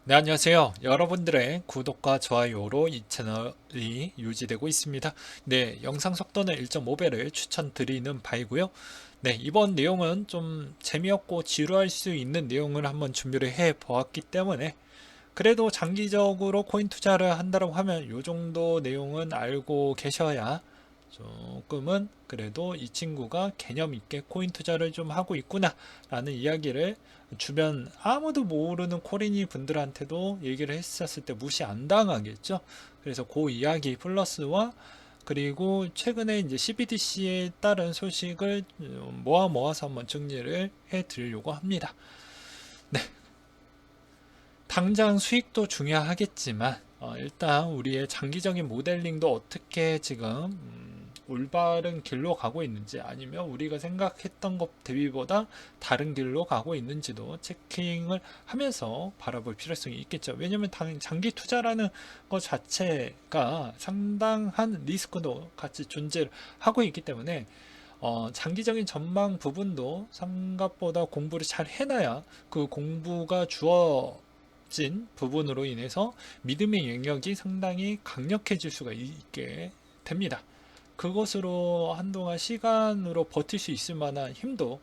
네, 안녕하세요. 여러분들의 구독과 좋아요로 이 채널이 유지되고 있습니다. 네, 영상 속도는 1.5배를 추천드리는 바이고요. 네, 이번 내용은 좀 재미없고 지루할 수 있는 내용을 한번 준비를 해 보았기 때문에 그래도 장기적으로 코인 투자를 한다고 하면 이 정도 내용은 알고 계셔야 조금은 그래도 이 친구가 개념 있게 코인 투자를 좀 하고 있구나 라는 이야기를 주변 아무도 모르는 코린이 분들한테도 얘기를 했었을 때 무시 안 당하겠죠. 그래서 그 이야기 플러스와 그리고 최근에 이제 CBDC에 따른 소식을 모아서 한번 정리를 해 드리려고 합니다. 네, 당장 수익도 중요하겠지만 일단 우리의 장기적인 모델링도 어떻게 지금 올바른 길로 가고 있는지 아니면 우리가 생각했던 것 대비보다 다른 길로 가고 있는지도 체킹을 하면서 바라볼 필요성이 있겠죠. 왜냐하면 장기 투자라는 것 자체가 상당한 리스크도 같이 존재하고 있기 때문에 장기적인 전망 부분도 생각보다 공부를 잘 해놔야 그 공부가 주어진 부분으로 인해서 믿음의 영역이 상당히 강력해질 수가 있게 됩니다. 그것으로 한동안 시간으로 버틸 수 있을 만한 힘도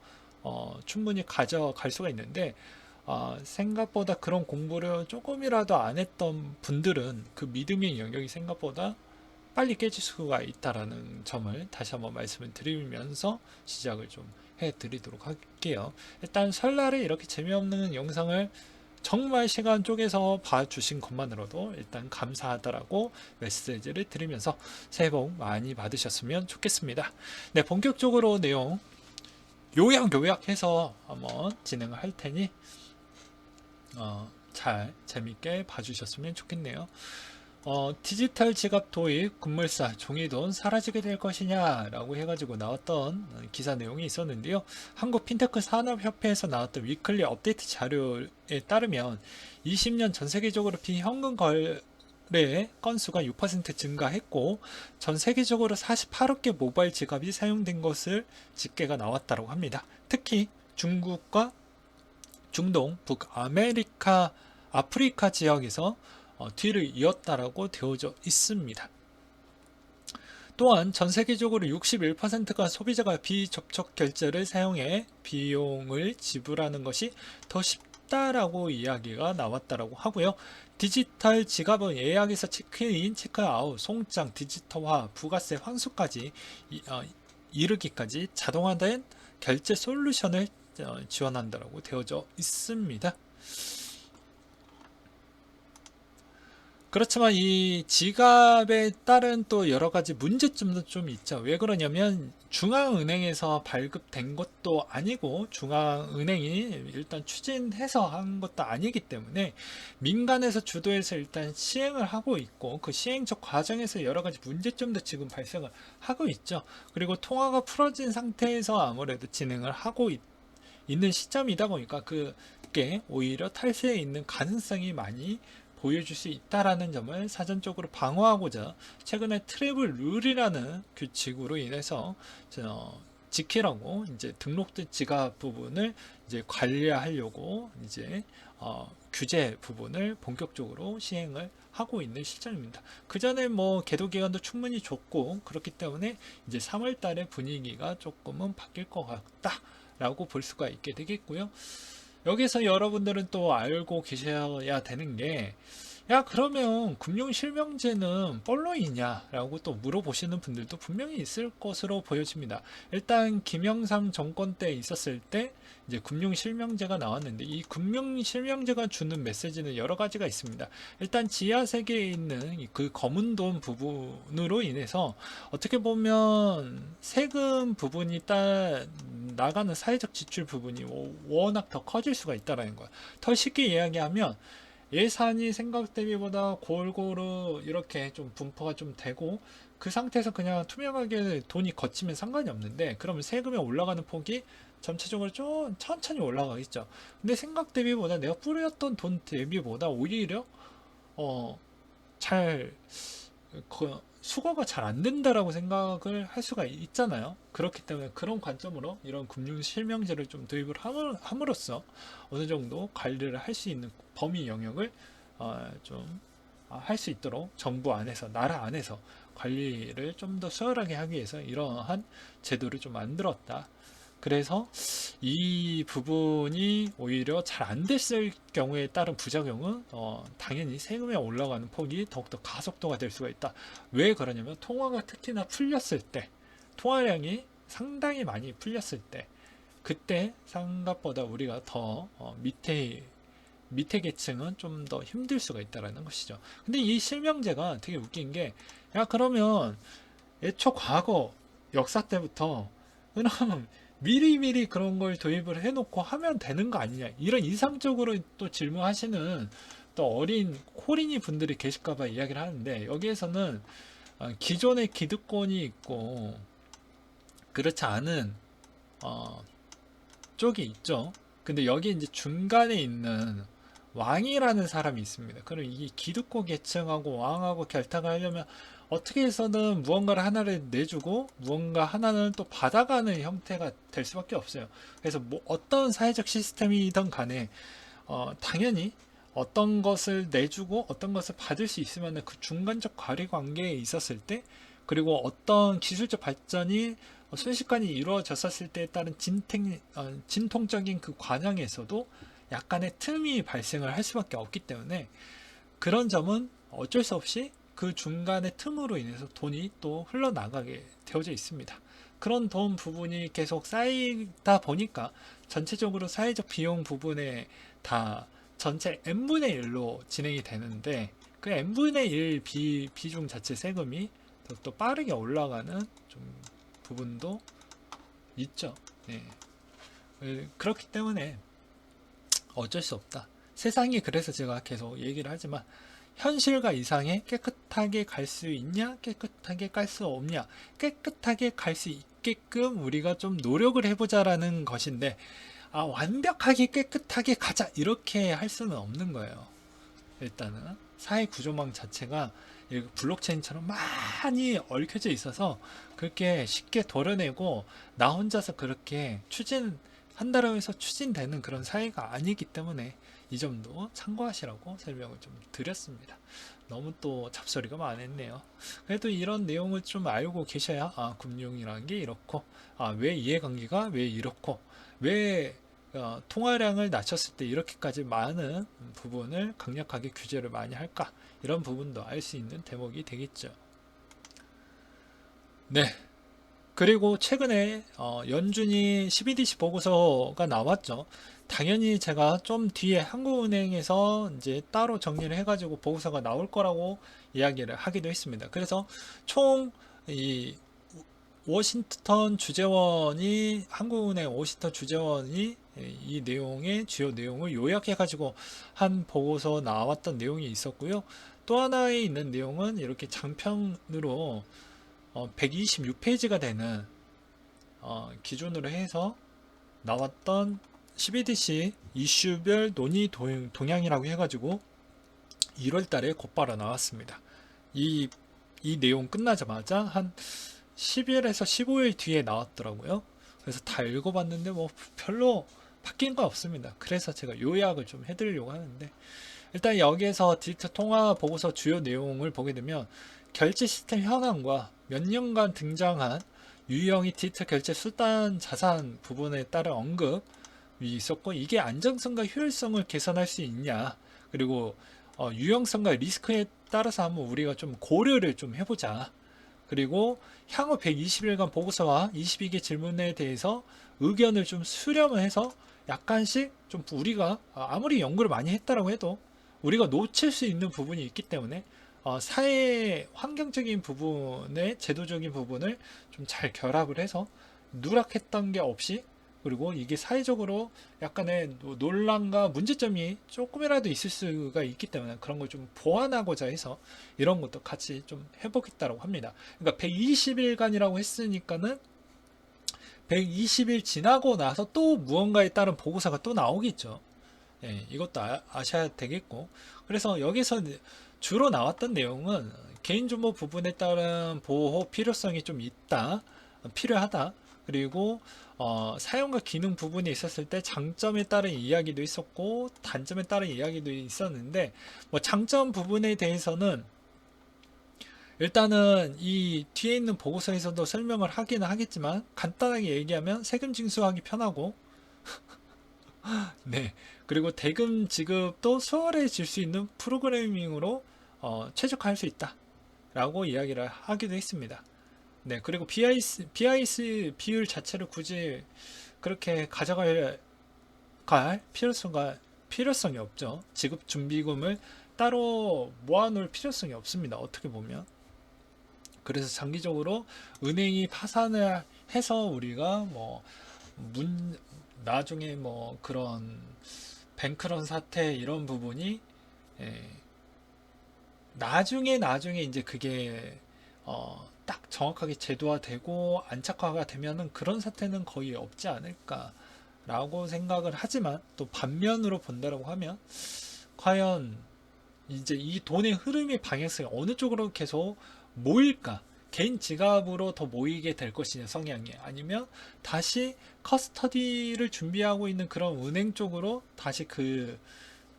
충분히 가져갈 수가 있는데 생각보다 그런 공부를 조금이라도 안 했던 분들은 그 믿음의 영역이 생각보다 빨리 깨질 수가 있다라는 점을 다시 한번 말씀을 드리면서 시작을 좀 해드리도록 할게요. 일단 설날에 이렇게 재미없는 영상을 정말 시간 쪼개서 봐주신 것만으로도 일단 감사하다라고 메시지를 드리면서 새해 복 많이 받으셨으면 좋겠습니다. 네, 본격적으로 내용 요약해서 한번 진행을 할 테니 잘 재밌게 봐주셨으면 좋겠네요. 디지털 지갑 도입, 급물사, 종이돈 사라지게 될 것이냐 라고 해가지고 나왔던 기사 내용이 있었는데요. 한국 핀테크 산업협회에서 나왔던 위클리 업데이트 자료에 따르면 20년 전 세계적으로 비현금 거래 건수가 6% 증가했고 전 세계적으로 48억 개 모바일 지갑이 사용된 것을 집계가 나왔다고 합니다. 특히 중국과 중동, 북아메리카, 아프리카 지역에서 뒤를 이었다라고 되어져 있습니다. 또한 전 세계적으로 61%가 소비자가 비접촉 결제를 사용해 비용을 지불하는 것이 더 쉽다라고 이야기가 나왔다라고 하고요. 디지털 지갑은 예약에서 체크인, 체크아웃, 송장, 디지털화, 부가세 환수까지 이르기까지 자동화된 결제 솔루션을 지원한다라고 되어져 있습니다. 그렇지만 이 지갑에 따른 또 여러 가지 문제점도 좀 있죠. 왜 그러냐면 중앙은행에서 발급된 것도 아니고 중앙은행이 일단 추진해서 한 것도 아니기 때문에 민간에서 주도해서 일단 시행을 하고 있고 그 시행적 과정에서 여러 가지 문제점도 지금 발생을 하고 있죠. 그리고 통화가 풀어진 상태에서 아무래도 진행을 하고 있는 시점이다 보니까 그게 오히려 탈세에 있는 가능성이 많이 보여줄 수 있다라는 점을 사전적으로 방어하고자 최근에 트래블 룰이라는 규칙으로 인해서 지키라고 이제 등록된 지갑 부분을 이제 관리하려고 이제 규제 부분을 본격적으로 시행을 하고 있는 시점입니다. 그 전에 뭐 계도 기간도 충분히 줬고 그렇기 때문에 이제 3월 달에 분위기가 조금은 바뀔 것 같다라고 볼 수가 있게 되겠고요. 여기서 여러분들은 또 알고 계셔야 되는 게, 야, 그러면 금융실명제는 뻘로이냐? 라고 또 물어보시는 분들도 분명히 있을 것으로 보여집니다. 일단, 김영삼 정권 때 있었을 때, 이제 금융실명제가 나왔는데, 이 금융실명제가 주는 메시지는 여러 가지가 있습니다. 일단, 지하 세계에 있는 그 검은 돈 부분으로 인해서, 어떻게 보면, 세금 부분이 나가는 사회적 지출 부분이 워낙 더 커질 수가 있다라는 거야. 더 쉽게 이야기하면 예산이 생각 대비보다 골고루 이렇게 좀 분포가 좀 되고 그 상태에서 그냥 투명하게 돈이 걷히면 상관이 없는데 그러면 세금이 올라가는 폭이 전체적으로 좀 천천히 올라가겠죠. 근데 생각 대비보다 내가 뿌렸던 돈 대비보다 오히려 잘 수거가 잘 안 된다라고 생각을 할 수가 있잖아요. 그렇기 때문에 그런 관점으로 이런 금융 실명제를 좀 도입을 함으로써 어느 정도 관리를 할 수 있는 범위 영역을 좀 할 수 있도록 정부 안에서, 나라 안에서 관리를 좀 더 수월하게 하기 위해서 이러한 제도를 좀 만들었다. 그래서 이 부분이 오히려 잘 안 됐을 경우에 따른 부작용은 당연히 세금이 올라가는 폭이 더욱더 가속도가 될 수가 있다. 왜 그러냐면 통화가 특히나 풀렸을 때, 통화량이 상당히 많이 풀렸을 때, 그때 생각보다 우리가 더 밑에 계층은 좀 더 힘들 수가 있다라는 것이죠. 근데 이 실명제가 되게 웃긴 게, 야 그러면 애초 과거 역사 때부터 그럼 미리미리 그런 걸 도입을 해놓고 하면 되는 거 아니냐, 이런 이상적으로 또 질문하시는 또 어린 코린이 분들이 계실까봐 이야기를 하는데, 여기에서는 기존의 기득권이 있고 그렇지 않은 쪽이 있죠. 근데 여기 이제 중간에 있는 왕이라는 사람이 있습니다. 그럼 이 기득권 계층하고 왕하고 결탁을 하려면 어떻게 해서든 무언가를 하나를 내주고 무언가 하나는 또 받아가는 형태가 될 수밖에 없어요. 그래서 뭐 어떤 사회적 시스템이든 간에 당연히 어떤 것을 내주고 어떤 것을 받을 수 있으면 그 중간적 거래 관계에 있었을 때, 그리고 어떤 기술적 발전이 순식간에 이루어졌을 때에 따른 진통적인 그 과정에서도 약간의 틈이 발생을 할 수밖에 없기 때문에, 그런 점은 어쩔 수 없이 그 중간의 틈으로 인해서 돈이 또 흘러나가게 되어져 있습니다. 그런 돈 부분이 계속 쌓이다 보니까 전체적으로 사회적 비용 부분에 다 전체 n분의 1로 진행이 되는데, 그 n분의 1 비중 자체 세금이 또 빠르게 올라가는 좀 부분도 있죠. 네. 그렇기 때문에 어쩔 수 없다. 세상이, 그래서 제가 계속 얘기를 하지만, 현실과 이상에 깨끗하게 갈 수 있냐, 깨끗하게 갈 수 없냐, 깨끗하게 갈 수 있게끔 우리가 좀 노력을 해보자라는 것인데, 완벽하게 깨끗하게 가자 이렇게 할 수는 없는 거예요. 일단은 사회 구조망 자체가 블록체인처럼 많이 얽혀져 있어서 그렇게 쉽게 도려내고 나 혼자서 그렇게 추진한다고 해서 추진되는 그런 사회가 아니기 때문에 이 점도 참고하시라고 설명을 좀 드렸습니다. 너무 또 잡소리가 많았네요. 그래도 이런 내용을 좀 알고 계셔야 금융이라는 게 이렇고, 왜 이해관계가 왜 이렇고, 왜 통화량을 낮췄을 때 이렇게까지 많은 부분을 강력하게 규제를 많이 할까, 이런 부분도 알 수 있는 대목이 되겠죠. 네. 그리고 최근에 연준이 12DC 보고서가 나왔죠. 당연히 제가 좀 뒤에 한국은행에서 이제 따로 정리를 해가지고 보고서가 나올 거라고 이야기를 하기도 했습니다. 그래서 총 이 워싱턴 주재원이, 한국은행 워싱턴 주재원이 이 내용의 주요 내용을 요약해가지고 한 보고서 나왔던 내용이 있었고요. 또 하나에 있는 내용은 이렇게 장편으로 126페이지가 되는 기준으로 해서 나왔던 12DC 이슈별 논의 동향이라고 해가지고 1월 달에 곧바로 나왔습니다. 이 내용 끝나자마자 한 10일에서 15일 뒤에 나왔더라고요. 그래서 다 읽어봤는데 뭐 별로 바뀐 거 없습니다. 그래서 제가 요약을 좀 해드리려고 하는데, 일단 여기에서 디지털 통화 보고서 주요 내용을 보게 되면, 결제 시스템 현황과 몇 년간 등장한 유형이 디지털 결제 수단 자산 부분에 따른 언급이 있었고, 이게 안정성과 효율성을 개선할 수 있냐, 그리고 유형성과 리스크에 따라서 한번 우리가 좀 고려를 좀 해보자. 그리고 향후 120일간 보고서와 22개 질문에 대해서 의견을 좀 수렴을 해서 약간씩 좀 우리가 아무리 연구를 많이 했다라고 해도 우리가 놓칠 수 있는 부분이 있기 때문에 사회 환경적인 부분에 제도적인 부분을 좀 잘 결합을 해서 누락했던 게 없이, 그리고 이게 사회적으로 약간의 논란과 문제점이 조금이라도 있을 수가 있기 때문에 그런 걸 좀 보완하고자 해서 이런 것도 같이 좀 해보겠다고 합니다. 그러니까 120일간이라고 했으니까는 120일 지나고 나서 또 무언가에 따른 보고서가 또 나오겠죠. 예, 이것도 아셔야 되겠고, 그래서 여기서 주로 나왔던 내용은 개인정보 부분에 따른 보호 필요성이 좀 있다, 필요하다. 그리고 사용과 기능 부분이 있었을 때 장점에 따른 이야기도 있었고 단점에 따른 이야기도 있었는데, 뭐 장점 부분에 대해서는 일단은 이 뒤에 있는 보고서에서도 설명을 하기는 하겠지만, 간단하게 얘기하면 세금 징수하기 편하고, 네, 그리고 대금 지급도 수월해질 수 있는 프로그래밍으로 최적화할 수 있다 라고 이야기를 하기도 했습니다. 네, 그리고 BIS 비율 자체를 굳이 그렇게 가져갈 필요성이 없죠. 지급 준비금을 따로 모아놓을 필요성이 없습니다. 어떻게 보면. 그래서 장기적으로 은행이 파산을 해서 우리가 뭐 나중에 뭐 그런 뱅크런 사태 이런 부분이, 예, 나중에 이제 그게 딱 정확하게 제도화되고 안착화가 되면은 그런 사태는 거의 없지 않을까라고 생각을 하지만, 또 반면으로 본다라고 하면 과연 이제 이 돈의 흐름의 방향성이 어느 쪽으로 계속 모일까? 개인 지갑으로 더 모이게 될 것이냐, 성향이, 아니면 다시 커스터디를 준비하고 있는 그런 은행 쪽으로 다시 그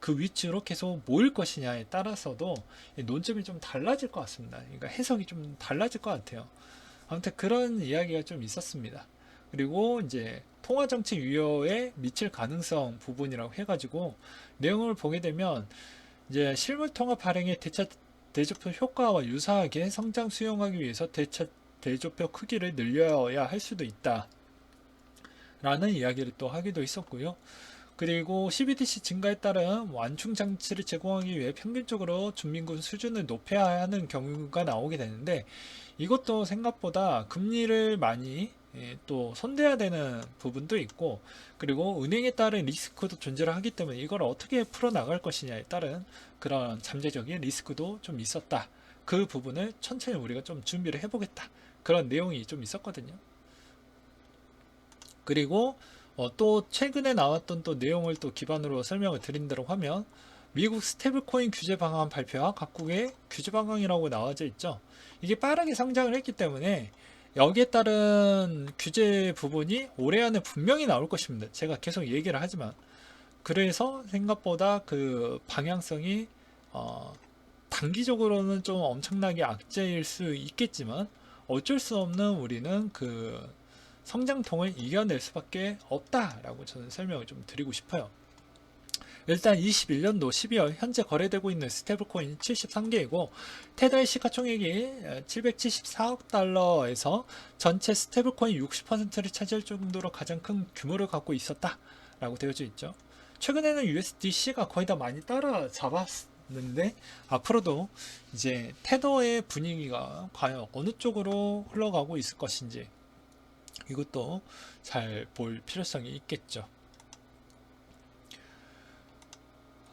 위치로 계속 모일 것이냐에 따라서도 논점이 좀 달라질 것 같습니다. 그러니까 해석이 좀 달라질 것 같아요. 아무튼 그런 이야기가 좀 있었습니다. 그리고 이제 통화정책위원회에 미칠 가능성 부분이라고 해가지고 내용을 보게 되면, 이제 실물통화 발행의 대조표 효과와 유사하게 성장 수용하기 위해서 대조표 크기를 늘려야 할 수도 있다 라는 이야기를 또 하기도 했었고요. 그리고 CBDC 증가에 따른 완충 장치를 제공하기 위해 평균적으로 준민군 수준을 높여야 하는 경우가 나오게 되는데, 이것도 생각보다 금리를 많이 또 손대야 되는 부분도 있고, 그리고 은행에 따른 리스크도 존재를 하기 때문에 이걸 어떻게 풀어나갈 것이냐에 따른 그런 잠재적인 리스크도 좀 있었다. 그 부분을 천천히 우리가 좀 준비를 해보겠다. 그런 내용이 좀 있었거든요. 그리고 또 최근에 나왔던 또 내용을 또 기반으로 설명을 드린다고 하면, 미국 스테이블코인 규제 방안 발표와 각국의 규제 방안이라고 나와져 있죠. 이게 빠르게 성장을 했기 때문에 여기에 따른 규제 부분이 올해 안에 분명히 나올 것입니다. 제가 계속 얘기를 하지만, 그래서 생각보다 그 방향성이 단기적으로는 좀 엄청나게 악재일 수 있겠지만, 어쩔 수 없는 우리는 그 성장통을 이겨낼 수밖에 없다라고 저는 설명을 좀 드리고 싶어요. 일단 21년도 12월 현재 거래되고 있는 스테이블코인 73개이고, 테더의 시가총액이 774억 달러에서 전체 스테이블코인 60%를 차지할 정도로 가장 큰 규모를 갖고 있었다라고 되어져 있죠. 최근에는 USDC가 거의 다 많이 따라잡았는데, 앞으로도 이제 테더의 분위기가 과연 어느 쪽으로 흘러가고 있을 것인지 이것도 잘 볼 필요성이 있겠죠.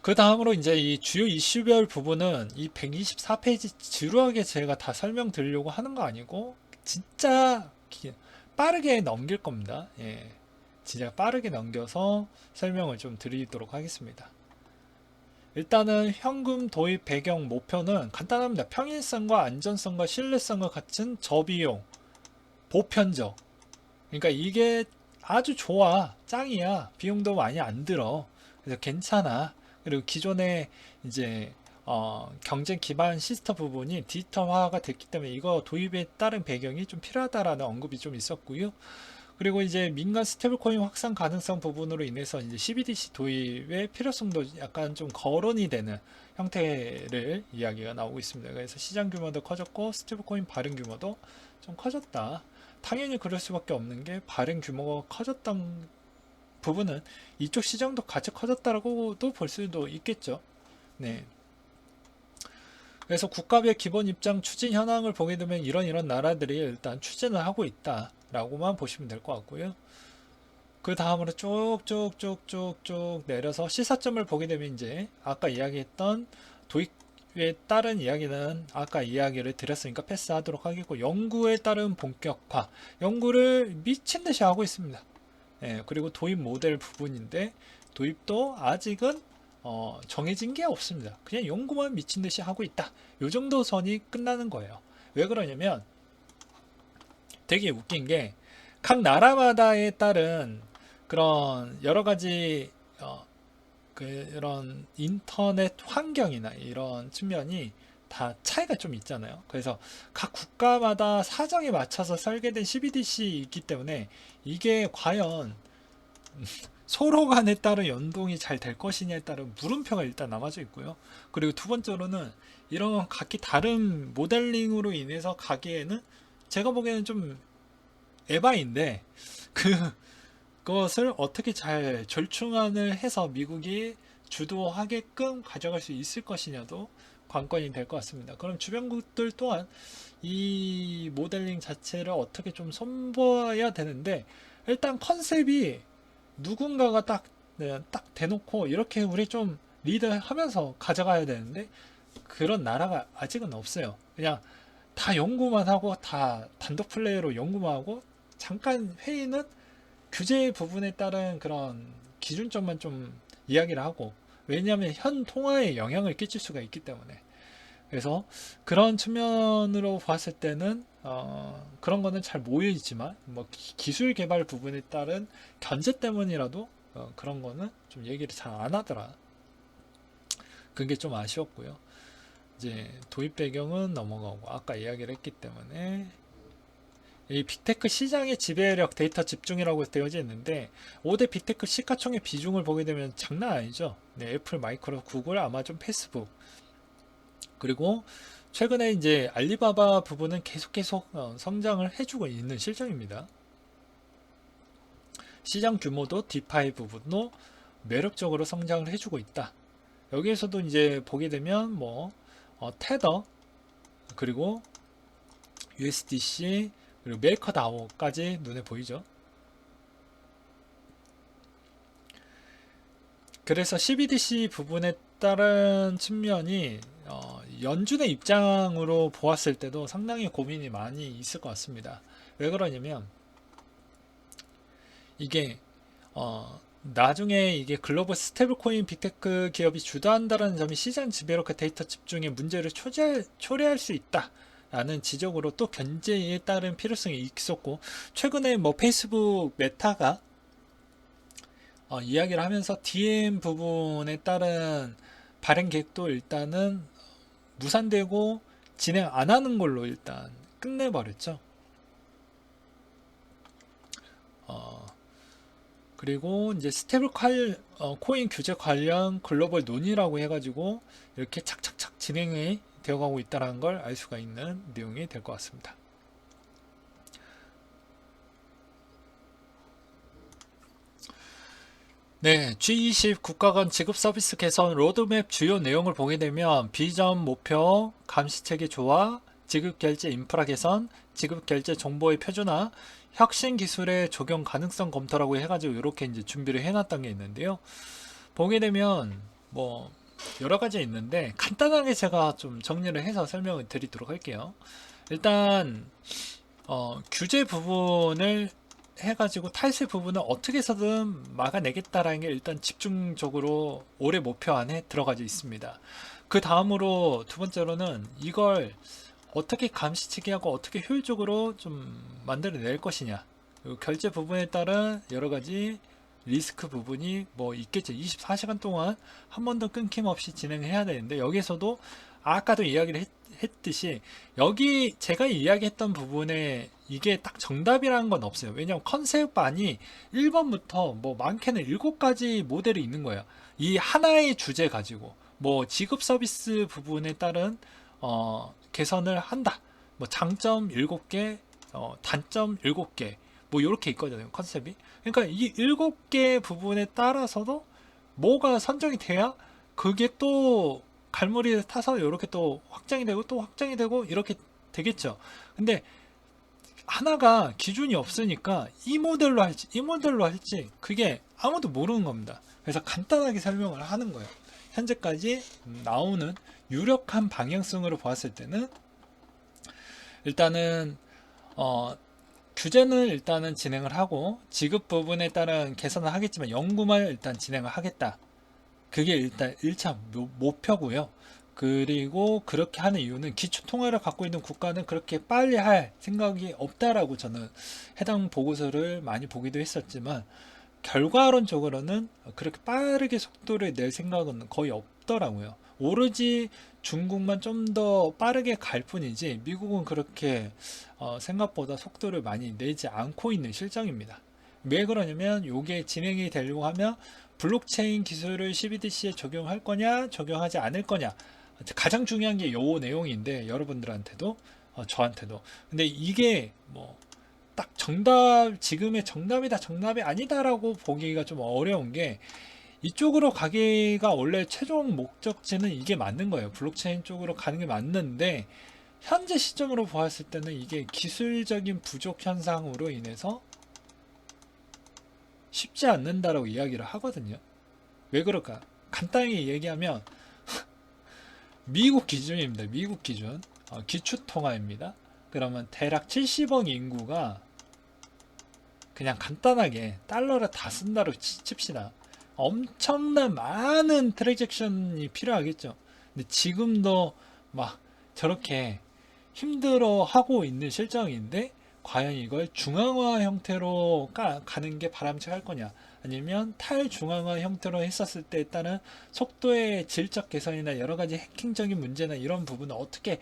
그 다음으로 이제 이 주요 이슈별 부분은 이 124페이지 지루하게 제가 다 설명드리려고 하는 거 아니고, 진짜 빠르게 넘길 겁니다. 예, 진짜 빠르게 넘겨서 설명을 좀 드리도록 하겠습니다. 일단은 현금 도입 배경 목표는 간단합니다. 평일성과 안전성과 신뢰성을 갖춘 저비용, 보편적. 그러니까 이게 아주 좋아, 짱이야, 비용도 많이 안 들어, 그래서 괜찮아. 그리고 기존에 이제 경쟁 기반 시스템 부분이 디지털화가 됐기 때문에 이거 도입에 따른 배경이 좀 필요하다라는 언급이 좀 있었고요. 그리고 이제 민간 스테이블코인 확산 가능성 부분으로 인해서 이제 CBDC 도입의 필요성도 약간 좀 거론이 되는 형태를 이야기가 나오고 있습니다. 그래서 시장 규모도 커졌고 스테이블코인 발행 규모도 좀 커졌다. 당연히 그럴 수밖에 없는 게, 발행 규모가 커졌던 부분은 이쪽 시장도 같이 커졌다라고도 볼 수도 있겠죠. 네. 그래서 국가별 기본 입장 추진 현황을 보게 되면 이런 나라들이 일단 추진을 하고 있다라고만 보시면 될 것 같고요. 그 다음으로 쭉쭉쭉쭉쭉 내려서 시사점을 보게 되면, 이제 아까 이야기했던 도입에 따른 이야기는 아까 이야기를 드렸으니까 패스하도록 하겠고, 연구에 따른 본격화, 연구를 미친 듯이 하고 있습니다. 예, 그리고 도입 모델 부분인데, 도입도 아직은 정해진 게 없습니다. 그냥 연구만 미친 듯이 하고 있다. 요 정도 선이 끝나는 거예요. 왜 그러냐면 되게 웃긴 게, 각 나라마다에 따른 그런 여러 가지 그런 인터넷 환경이나 이런 측면이 다 차이가 좀 있잖아요. 그래서 각 국가마다 사정에 맞춰서 설계된 CBDC이기 때문에 이게 과연 서로 간에 따른 연동이 잘 될 것이냐에 따른 물음표가 일단 남아져 있고요. 그리고 두 번째로는 이런 각기 다른 모델링으로 인해서 가기에는 제가 보기에는 좀 에바인데 그것을 어떻게 잘 절충안을 해서 미국이 주도하게끔 가져갈 수 있을 것이냐도 관건이 될 것 같습니다. 그럼 주변국들 또한 이 모델링 자체를 어떻게 좀 선보여야 되는데, 일단 컨셉이 누군가가 딱 대놓고 이렇게 우리 좀 리드하면서 가져가야 되는데 그런 나라가 아직은 없어요. 그냥 다 연구만 하고 다 단독 플레이로 연구만 하고 잠깐 회의는 규제 부분에 따른 그런 기준점만 좀 이야기를 하고, 왜냐하면 현 통화에 영향을 끼칠 수가 있기 때문에. 그래서 그런 측면으로 봤을 때는 그런 거는 잘 모여있지만 뭐 기술 개발 부분에 따른 견제 때문이라도 그런 거는 좀 얘기를 잘 안 하더라. 그게 좀 아쉬웠고요. 이제 도입 배경은 넘어가고 아까 이야기를 했기 때문에 이 빅테크 시장의 지배력 데이터 집중이라고 되어져 있는데 5대 빅테크 시가총액 비중을 보게 되면 장난 아니죠. 네, 애플, 마이크로, 구글, 아마존, 페이스북. 그리고 최근에 이제 알리바바 부분은 계속 성장을 해주고 있는 실정입니다. 시장 규모도 디파이 부분도 매력적으로 성장을 해주고 있다. 여기에서도 이제 보게 되면 뭐 테더, 그리고 USDC, 그리고 메이커다오까지 눈에 보이죠. 그래서 CBDC 부분에 따른 측면이 연준의 입장으로 보았을 때도 상당히 고민이 많이 있을 것 같습니다. 왜 그러냐면 이게 나중에 이게 글로벌 스테이블코인 빅테크 기업이 주도한다는 점이 시장 지배력과 데이터 집중의 문제를 초래할 수 있다 라는 지적으로 또 견제에 따른 필요성이 있었고, 최근에 뭐 페이스북 메타가 이야기를 하면서 DM 부분에 따른 발행 계획도 일단은 무산되고 진행 안 하는 걸로 일단 끝내버렸죠. 그리고 이제 스테이블 코인 규제 관련 글로벌 논의라고 해가지고 이렇게 착착착 진행이 되어가고 있다는 걸 알 수가 있는 내용이 될 것 같습니다. 네, G20 국가 간 지급 서비스 개선 로드맵 주요 내용을 보게 되면 비전 목표, 감시 체계 조화, 지급 결제 인프라 개선, 지급 결제 정보의 표준화, 혁신 기술의 적용 가능성 검토라고 해가지고 이렇게 이제 준비를 해놨던 게 있는데요. 보게 되면 뭐 여러 가지 있는데 간단하게 제가 좀 정리를 해서 설명을 드리도록 할게요. 일단 규제 부분을 해가지고 탈세 부분을 어떻게 해서든 막아내겠다라는 게 일단 집중적으로 올해 목표 안에 들어가져 있습니다. 그 다음으로 두 번째로는 이걸 어떻게 감시체계하고 어떻게 효율적으로 좀 만들어낼 것이냐, 그리고 결제 부분에 따른 여러 가지 리스크 부분이 뭐 있겠죠. 24시간 동안 한 번도 끊김없이 진행해야 되는데, 여기서도 아까도 이야기를 했듯이 여기 제가 이야기했던 부분에 이게 딱 정답이라는 건 없어요. 왜냐하면 컨셉안이 1번부터 뭐 많게는 7가지 모델이 있는 거예요. 이 하나의 주제 가지고 뭐 지급 서비스 부분에 따른 개선을 한다. 뭐 장점 7개, 단점 7개, 뭐 이렇게 있거든요. 컨셉이. 그러니까 이 7개 부분에 따라서도 뭐가 선정이 돼야 그게 또 갈무리에 타서 이렇게 또 확장이 되고 또 확장이 되고 이렇게 되겠죠. 근데 하나가 기준이 없으니까 이 모델로 할지 이 모델로 할지 그게 아무도 모르는 겁니다. 그래서 간단하게 설명을 하는 거예요. 현재까지 나오는 유력한 방향성으로 보았을 때는 일단은 규제는 일단은 진행을 하고 지급 부분에 따른 개선을 하겠지만 연구만 일단 진행을 하겠다. 그게 일단 1차 목표고요. 그리고 그렇게 하는 이유는 기초 통화를 갖고 있는 국가는 그렇게 빨리 할 생각이 없다라고 저는 해당 보고서를 많이 보기도 했었지만, 결과론적으로는 그렇게 빠르게 속도를 낼 생각은 거의 없더라고요. 오로지 중국만 좀 더 빠르게 갈 뿐이지 미국은 그렇게 생각보다 속도를 많이 내지 않고 있는 실정입니다. 왜 그러냐면, 이게 진행이 되려고 하면 블록체인 기술을 CBDC에 적용할 거냐 적용하지 않을 거냐, 가장 중요한 게 요 내용인데, 여러분들한테도 저한테도. 근데 이게 뭐 딱 정답, 지금의 정답이다 정답이 아니다라고 보기가 좀 어려운 게, 이쪽으로 가기가 원래 최종 목적지는 이게 맞는 거예요. 블록체인 쪽으로 가는 게 맞는데, 현재 시점으로 보았을 때는 이게 기술적인 부족 현상으로 인해서 쉽지 않는다라고 이야기를 하거든요. 왜 그럴까? 간단히 얘기하면 미국 기준입니다. 미국 기준 기축통화입니다. 그러면 대략 70억 인구가 그냥 간단하게 달러를 다 쓴다고 칩시다. 엄청난 많은 트랜잭션이 필요하겠죠. 근데 지금도 막 저렇게 힘들어 하고 있는 실정인데, 과연 이걸 중앙화 형태로 가는 게 바람직할 거냐, 아니면 탈중앙화 형태로 했었을 때 따른 속도의 질적 개선이나 여러 가지 해킹적인 문제나 이런 부분을 어떻게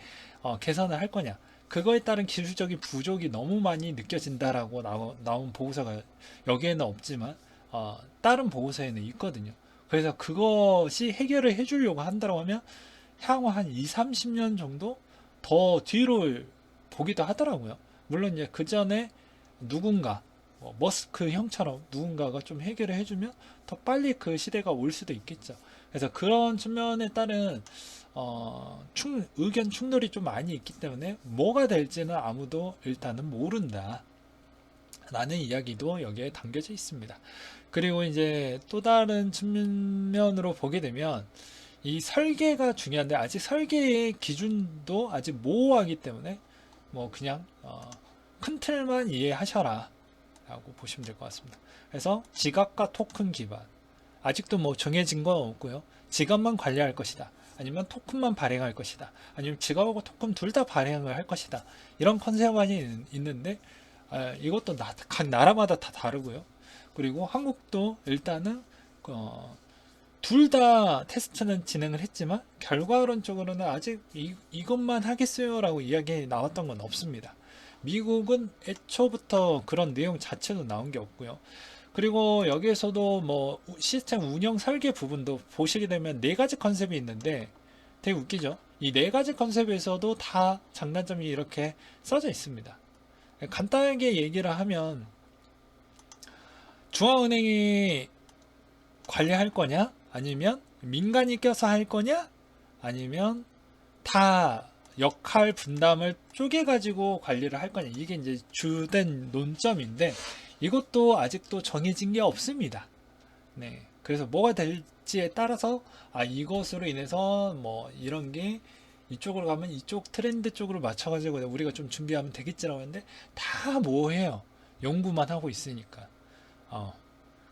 개선을 할 거냐, 그거에 따른 기술적인 부족이 너무 많이 느껴진다라고 나온 보고서가 여기에는 없지만 다른 보고서에는 있거든요. 그래서 그것이 해결을 해주려고 한다고 하면 향후 한 2, 30년 정도 더 뒤로 보기도 하더라고요. 물론 이제 그 전에 누군가, 머스크 형처럼 누군가가 좀 해결을 해주면 더 빨리 그 시대가 올 수도 있겠죠. 그래서 그런 측면에 따른 의견 충돌이 좀 많이 있기 때문에 뭐가 될지는 아무도 일단은 모른다 라는 이야기도 여기에 담겨져 있습니다. 그리고 이제 또 다른 측면으로 보게 되면, 이 설계가 중요한데, 아직 설계의 기준도 아직 모호하기 때문에 뭐 그냥 큰 틀만 이해하셔라 라고 보시면 될 것 같습니다. 그래서 지갑과 토큰 기반, 아직도 뭐 정해진 건 없고요. 지갑만 관리할 것이다, 아니면 토큰만 발행할 것이다, 아니면 지갑하고 토큰 둘 다 발행을 할 것이다, 이런 컨셉이 있는데, 이것도 각 나라마다 다 다르고요. 그리고 한국도 일단은 둘 다 테스트는 진행을 했지만 결과론적으로는 아직 이것만 하겠어요 라고 이야기 나왔던 건 없습니다. 미국은 애초부터 그런 내용 자체도 나온 게 없고요. 그리고 여기에서도 뭐 시스템 운영 설계 부분도 보시게 되면 네 가지 컨셉이 있는데, 되게 웃기죠. 이 네 가지 컨셉에서도 다 장단점이 이렇게 써져 있습니다. 간단하게 얘기를 하면, 중앙은행이 관리할 거냐, 아니면 민간이 껴서 할 거냐, 아니면 다 역할 분담을 쪼개 가지고 관리를 할 거냐, 이게 이제 주된 논점인데, 이것도 아직도 정해진 게 없습니다. 네, 그래서 뭐가 될지에 따라서 이것으로 인해서 뭐 이런 게 이쪽으로 가면 이쪽 트렌드 쪽으로 맞춰가지고 우리가 좀 준비하면 되겠지라고 하는데, 다 뭐해요. 연구만 하고 있으니까.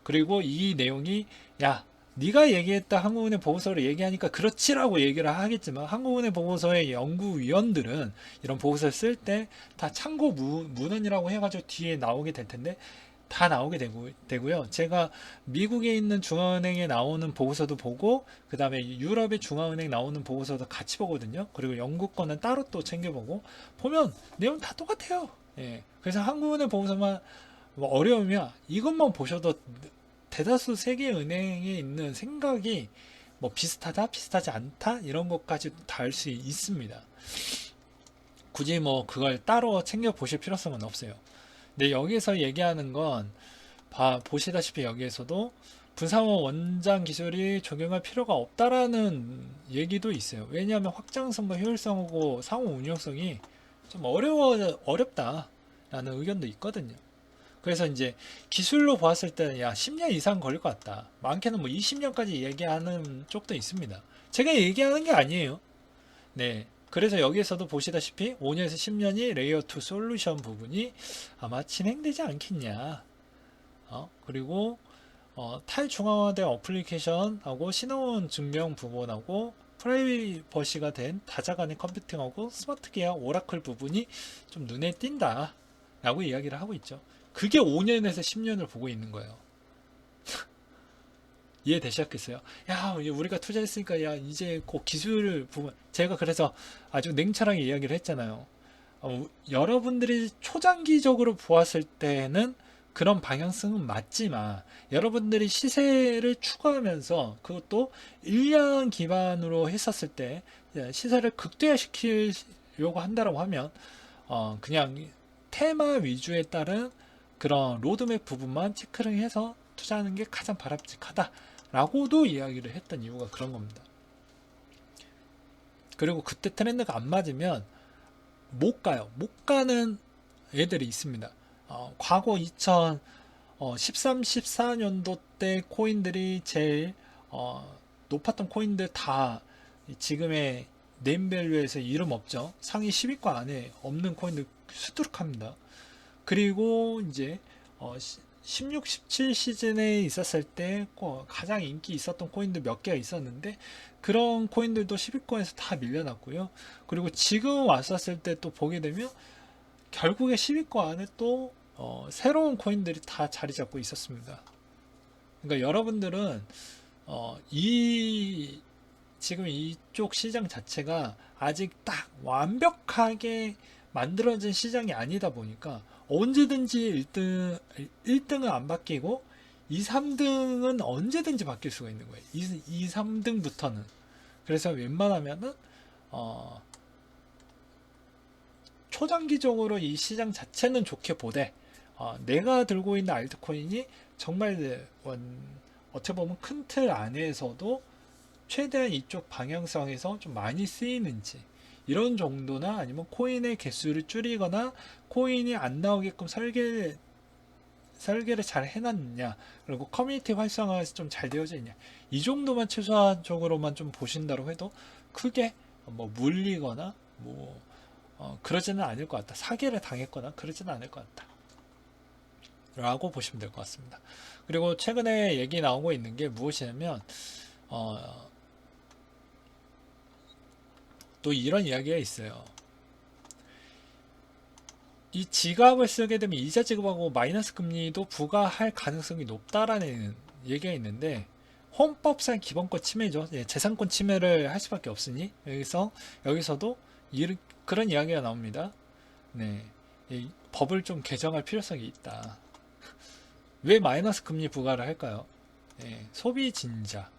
그리고 이 내용이, 야, 네가 얘기했다 한국은행 보고서를 얘기하니까 그렇지라고 얘기를 하겠지만, 한국은행 보고서의 연구위원들은 이런 보고서를 쓸 때 다 참고 문헌이라고 해가지고 뒤에 나오게 될 텐데, 다 나오게 되고요. 제가 미국에 있는 중앙은행에 나오는 보고서도 보고, 그 다음에 유럽의 중앙은행 나오는 보고서도 같이 보거든요. 그리고 영국 거는 따로 또 챙겨보고, 보면 내용 다 똑같아요. 예. 그래서 한국은행 보고서만 뭐 어려우면 이것만 보셔도 대다수 세계 은행에 있는 생각이 뭐 비슷하다, 비슷하지 않다, 이런 것까지 다 알 수 있습니다. 굳이 뭐 그걸 따로 챙겨 보실 필요성은 없어요. 근데 여기서 얘기하는 건 보시다시피 여기에서도 분산원 원장 기술이 적용할 필요가 없다라는 얘기도 있어요. 왜냐하면 확장성과 효율성하고 상호 운용성이 좀 어렵다라는 의견도 있거든요. 그래서 이제 기술로 보았을 때는, 야, 10년 이상 걸릴 것 같다, 많게는 뭐 20년까지 얘기하는 쪽도 있습니다. 제가 얘기하는 게 아니에요. 네. 그래서 여기에서도 보시다시피 5년에서 10년이 레이어 2 솔루션 부분이 아마 진행되지 않겠냐. 그리고 탈중앙화된 어플리케이션하고 신원 증명 부분하고 프라이버시가 된 다자간의 컴퓨팅하고 스마트 계약 오라클 부분이 좀 눈에 띈다 라고 이야기를 하고 있죠. 그게 5년에서 10년을 보고 있는 거예요. 이해되셨겠어요? 야, 우리가 투자했으니까 야 이제 그 기술 부분, 제가 그래서 아주 냉철하게 이야기를 했잖아요. 여러분들이 초장기적으로 보았을 때는 그런 방향성은 맞지만 여러분들이 시세를 추가하면서 그것도 1년 기반으로 했었을 때 시세를 극대화시키려고 한다고 하면 그냥 테마 위주에 따른 그런 로드맵 부분만 체크를 해서 투자하는 게 가장 바람직하다 라고도 이야기를 했던 이유가 그런 겁니다. 그리고 그때 트렌드가 안 맞으면 못 가요. 못 가는 애들이 있습니다. 과거 2013, 14년도 때 코인들이 제일 높았던 코인들 다 지금의 네임밸류에서 이름 없죠. 상위 10위권 안에 없는 코인들 수두룩합니다. 그리고 이제 16, 17 시즌에 있었을 때 가장 인기 있었던 코인들 몇 개가 있었는데 그런 코인들도 10위권에서 다 밀려났고요. 그리고 지금 왔었을 때 또 보게 되면 결국에 10위권 안에 또 새로운 코인들이 다 자리 잡고 있었습니다. 그러니까 여러분들은 지금 이쪽 시장 자체가 아직 딱 완벽하게 만들어진 시장이 아니다 보니까 언제든지 1등은 안 바뀌고 2, 3등은 언제든지 바뀔 수가 있는 거예요. 2, 3등부터는. 그래서 웬만하면은 초장기적으로 이 시장 자체는 좋게 보되 내가 들고 있는 알트코인이 정말 어떻게 보면 큰 틀 안에서도 최대한 이쪽 방향성에서 좀 많이 쓰이는지 이런 정도나 아니면 코인의 개수를 줄이거나 코인이 안 나오게끔 설계를 잘 해놨느냐 그리고 커뮤니티 활성화에서 좀 잘 되어져 있냐 이 정도만 최소한적으로만 좀 보신다고 해도 크게 뭐 물리거나 뭐 그러지는 않을 것 같다. 사기를 당했거나 그러지는 않을 것 같다. 라고 보시면 될 것 같습니다. 그리고 최근에 얘기 나오고 있는 게 무엇이냐면 또 이런 이야기가 있어요. 이 지갑을 쓰게 되면 이자 지급하고 마이너스 금리도 부과할 가능성이 높다라는 얘기가 있는데 헌법상 기본권 침해죠. 재산권 침해를 할 수밖에 없으니 여기서도 그런 이야기가 나옵니다. 네, 법을 좀 개정할 필요성이 있다. 왜 마이너스 금리 부과를 할까요? 소비 진작.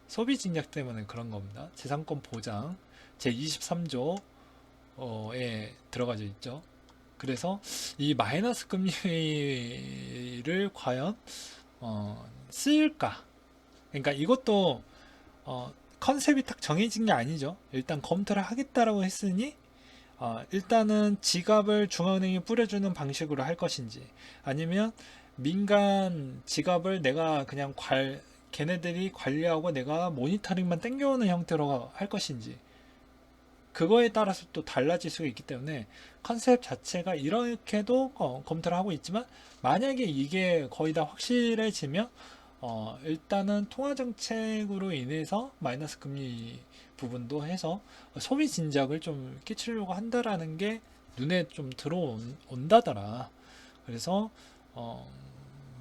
소비 진작 때문에 그런 겁니다. 재산권 보장 제23조에 들어가져 있죠. 그래서 이 마이너스 금리를 과연 쓰일까? 그러니까 이것도 컨셉이 딱 정해진 게 아니죠. 일단 검토를 하겠다라고 했으니 일단은 지갑을 중앙은행에 뿌려주는 방식으로 할 것인지 아니면 민간 지갑을 내가 그냥 걔네들이 관리하고 내가 모니터링만 땡겨오는 형태로 할 것인지 그거에 따라서 또 달라질 수가 있기 때문에 컨셉 자체가 이렇게도 검토를 하고 있지만 만약에 이게 거의 다 확실해지면 일단은 통화정책으로 인해서 마이너스 금리 부분도 해서 소비 진작을 좀 끼치려고 한다라는 게 눈에 좀 들어온다더라. 그래서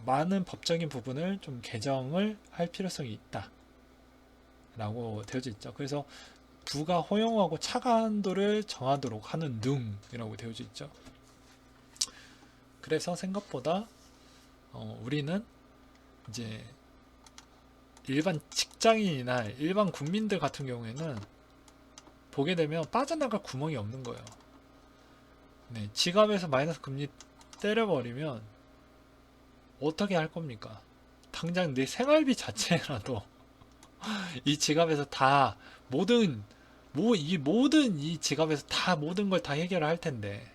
많은 법적인 부분을 좀 개정을 할 필요성이 있다 라고 되어져 있죠. 그래서 부가 허용하고 차관도를 정하도록 하는 등이라고 되어져 있죠. 그래서 생각보다 우리는 이제 일반 직장인이나 일반 국민들 같은 경우에는 보게 되면 빠져나갈 구멍이 없는 거예요. 지갑에서 마이너스 금리 때려버리면 어떻게 할 겁니까? 당장 내 생활비 자체라도 이 지갑에서 다 모든 이 지갑에서 다 모든 걸 다 해결할 텐데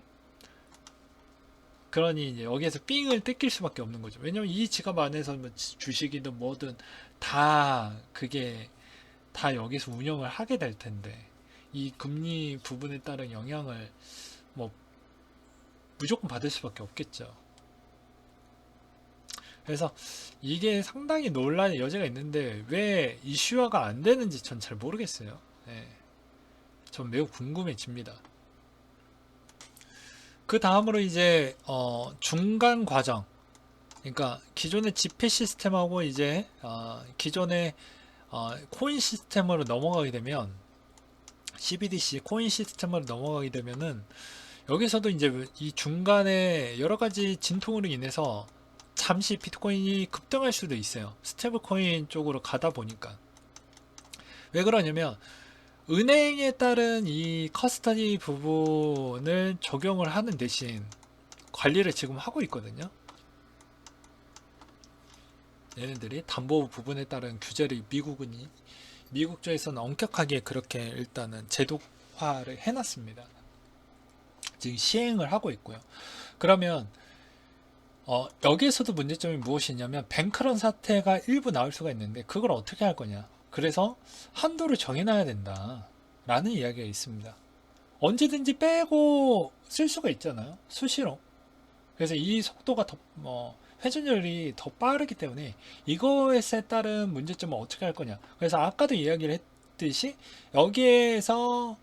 그러니 이제 여기에서 삥을 뜯길 수밖에 없는 거죠. 왜냐면 이 지갑 안에서 뭐 주식이든 뭐든 다 그게 다 여기서 운영을 하게 될 텐데 이 금리 부분에 따른 영향을 뭐 무조건 받을 수밖에 없겠죠. 그래서 이게 상당히 논란의 여지가 있는데 왜 이슈화가 안 되는지 전 잘 모르겠어요. 예, 전 매우 궁금해집니다. 그 다음으로 이제 중간 과정, 그러니까 기존의 지폐 시스템하고 이제 기존의 코인 시스템으로 넘어가게 되면, CBDC 코인 시스템으로 넘어가게 되면은 여기서도 이제 이 중간에 여러 가지 진통으로 인해서 잠시 비트코인이 급등할 수도 있어요. 스테이블 코인 쪽으로 가다 보니까. 왜 그러냐면 은행에 따른 이 커스터디 부분을 적용을 하는 대신 관리를 지금 하고 있거든요. 얘네들이 담보 부분에 따른 규제를 미국 쪽에서는 엄격하게 그렇게 일단은 제도화를 해놨습니다. 지금 시행을 하고 있고요. 그러면 여기에서도 문제점이 무엇이냐면 뱅크런 사태가 일부 나올 수가 있는데 그걸 어떻게 할 거냐. 그래서 한도를 정해놔야 된다 라는 이야기가 있습니다. 언제든지 빼고 쓸 수가 있잖아요, 수시로. 그래서 이 속도가 더 회전율이 더 빠르기 때문에 이거에 따른 문제점은 어떻게 할 거냐. 그래서 아까도 이야기를 했듯이 여기에서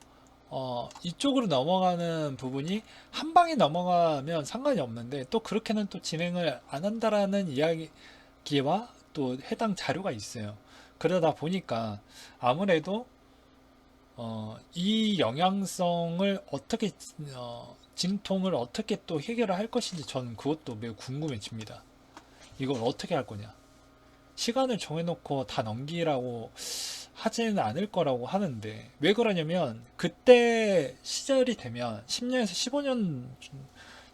이쪽으로 넘어가는 부분이 한 방에 넘어가면 상관이 없는데 또 그렇게는 또 진행을 안 한다라는 이야기와 또 해당 자료가 있어요. 그러다 보니까 아무래도 이 영향성을 어떻게 진통을 어떻게 또 해결을 할 것인지 저는 그것도 매우 궁금해집니다. 이걸 어떻게 할 거냐. 시간을 정해놓고 다 넘기라고 하지는 않을 거라고 하는데 왜 그러냐면 그때 시절이 되면 10년에서 15년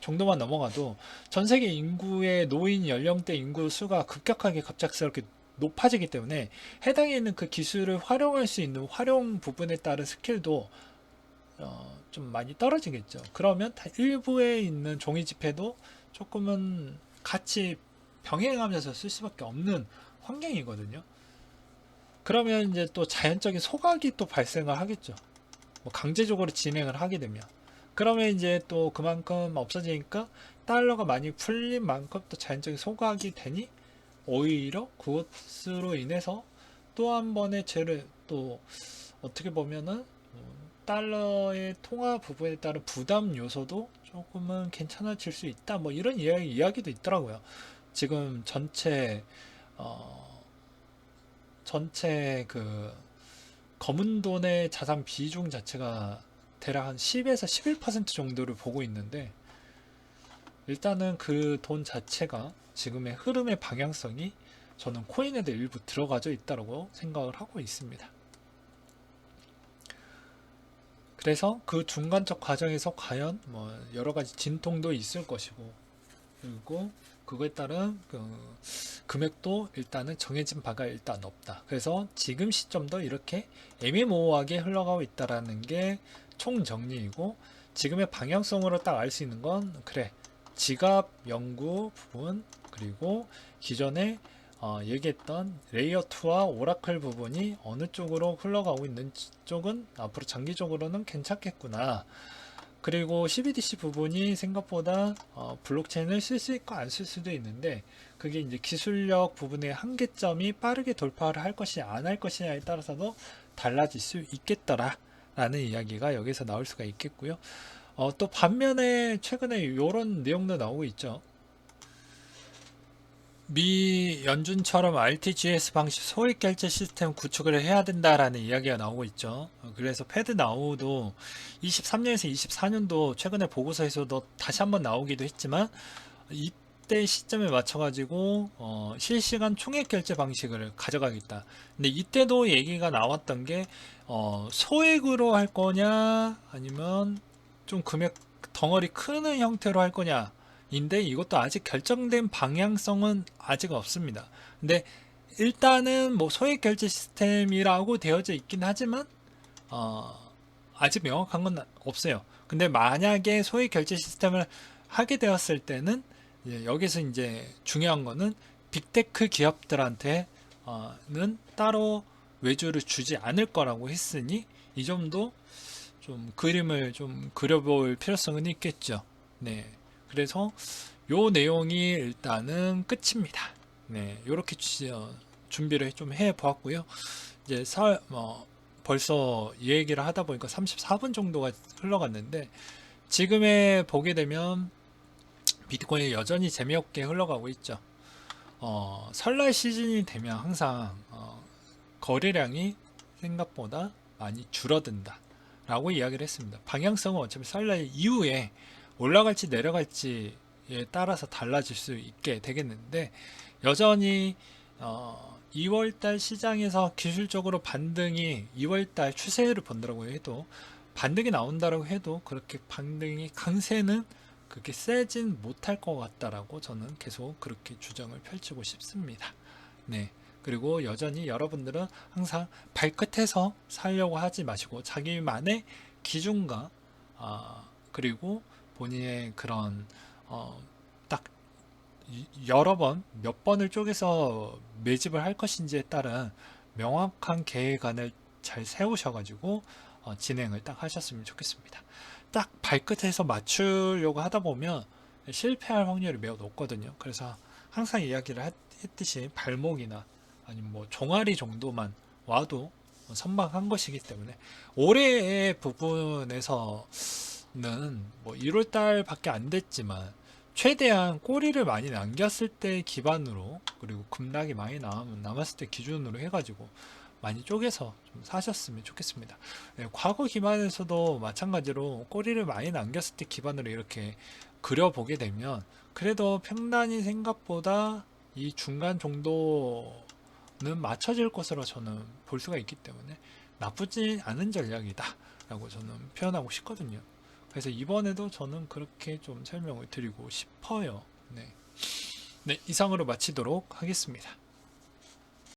정도만 넘어가도 전 세계 인구의 노인 연령대 인구 수가 급격하게 갑작스럽게 높아지기 때문에 해당에 있는 그 기술을 활용할 수 있는 활용 부분에 따른 스킬도 좀 많이 떨어지겠죠. 그러면 일부에 있는 종이 지폐도 조금은 같이 병행하면서 쓸 수밖에 없는 환경이거든요. 그러면 이제 또 자연적인 소각이 또 발생을 하겠죠. 뭐 강제적으로 진행을 하게 되면. 그러면 이제 또 그만큼 없어지니까 달러가 많이 풀린 만큼 또 자연적인 소각이 되니 오히려 그것으로 인해서 또 한 번의 죄를 또 어떻게 보면은 달러의 통화 부분에 따른 부담 요소도 조금은 괜찮아질 수 있다. 뭐 이런 이야기도 있더라고요. 지금 전체 그 검은 돈의 자산 비중 자체가 대략 한 10에서 11% 정도를 보고 있는데 일단은 그 돈 자체가 지금의 흐름의 방향성이 저는 코인에도 일부 들어가져 있다고 생각을 하고 있습니다. 그래서 그 중간적 과정에서 과연 뭐 여러 가지 진통도 있을 것이고 그리고 그거에 따른 그 금액도 일단은 정해진 바가 일단 없다. 그래서 지금 시점도 이렇게 애매모호하게 흘러가고 있다라는 게 총정리이고 지금의 방향성으로 딱 알 수 있는 건 그래 지갑 연구 부분 그리고 기존에 얘기했던 레이어 2와 오라클 부분이 어느 쪽으로 흘러가고 있는 쪽은 앞으로 장기적으로는 괜찮겠구나. 그리고 CBDC 부분이 생각보다 블록체인을 쓸 수 있고 안 쓸 수도 있는데 그게 이제 기술력 부분의 한계점이 빠르게 돌파를 할 것이냐 안 할 것이냐에 따라서도 달라질 수 있겠더라 라는 이야기가 여기서 나올 수가 있겠고요. 또 반면에 최근에 이런 내용도 나오고 있죠. 미 연준처럼 RTGS 방식 소액 결제 시스템 구축을 해야 된다라는 이야기가 나오고 있죠. 그래서 패드 나우도 23년에서 24년도 최근에 보고서에서도 다시 한번 나오기도 했지만 이때 시점에 맞춰가지고 실시간 총액 결제 방식을 가져가겠다. 근데 이때도 얘기가 나왔던 게 소액으로 할 거냐 아니면 좀 금액 덩어리 크는 형태로 할 거냐 인데 이것도 아직 결정된 방향성은 아직 없습니다. 근데 일단은 뭐 소액 결제 시스템이라고 되어져 있긴 하지만 아직 명확한 건 없어요. 근데 만약에 소액 결제 시스템을 하게 되었을 때는 여기서 이제 중요한 거는 빅테크 기업들한테는 따로 외주를 주지 않을 거라고 했으니 이 점도 좀 그림을 좀 그려볼 필요성은 있겠죠. 네. 그래서 요 내용이 일단은 끝입니다. 네, 요렇게 준비를 좀 해 보았고요. 이제 벌써 이 얘기를 하다 보니까 34분 정도가 흘러갔는데, 지금에 보게 되면 비트코인이 여전히 재미없게 흘러가고 있죠. 설날 시즌이 되면 항상 거래량이 생각보다 많이 줄어든다 라고 이야기를 했습니다. 방향성은 어차피 설날 이후에 올라갈지 내려갈지에 따라서 달라질 수 있게 되겠는데, 여전히 2월달 시장에서 기술적으로 반등이 2월달 추세를 본다고 해도, 반등이 나온다고 해도 그렇게 반등이 강세는 그렇게 세진 못할 것 같다라고 저는 계속 그렇게 주장을 펼치고 싶습니다. 네. 그리고 여전히 여러분들은 항상 발끝에서 살려고 하지 마시고, 자기만의 기준과 그리고 본인의 그런 딱 여러 번, 몇 번을 쪼개서 매집을 할 것인지에 따른 명확한 계획안을 잘 세우셔가지고 진행을 딱 하셨으면 좋겠습니다. 딱 발끝에서 맞추려고 하다 보면 실패할 확률이 매우 높거든요. 그래서 항상 이야기를 했듯이 발목이나 아니면 뭐 종아리 정도만 와도 선방한 것이기 때문에, 올해의 부분에서는 뭐 1월 달밖에 안 됐지만 최대한 꼬리를 많이 남겼을 때 기반으로, 그리고 급락이 많이 남았을 때 기준으로 해가지고 많이 쪼개서 좀 사셨으면 좋겠습니다. 네, 과거 기반에서도 마찬가지로 꼬리를 많이 남겼을 때 기반으로 이렇게 그려보게 되면 그래도 평단이 생각보다 이 중간 정도는 맞춰질 것으로 저는 볼 수가 있기 때문에 나쁘지 않은 전략이다 라고 저는 표현하고 싶거든요. 그래서 이번에도 저는 그렇게 좀 설명을 드리고 싶어요. 네, 네, 이상으로 마치도록 하겠습니다.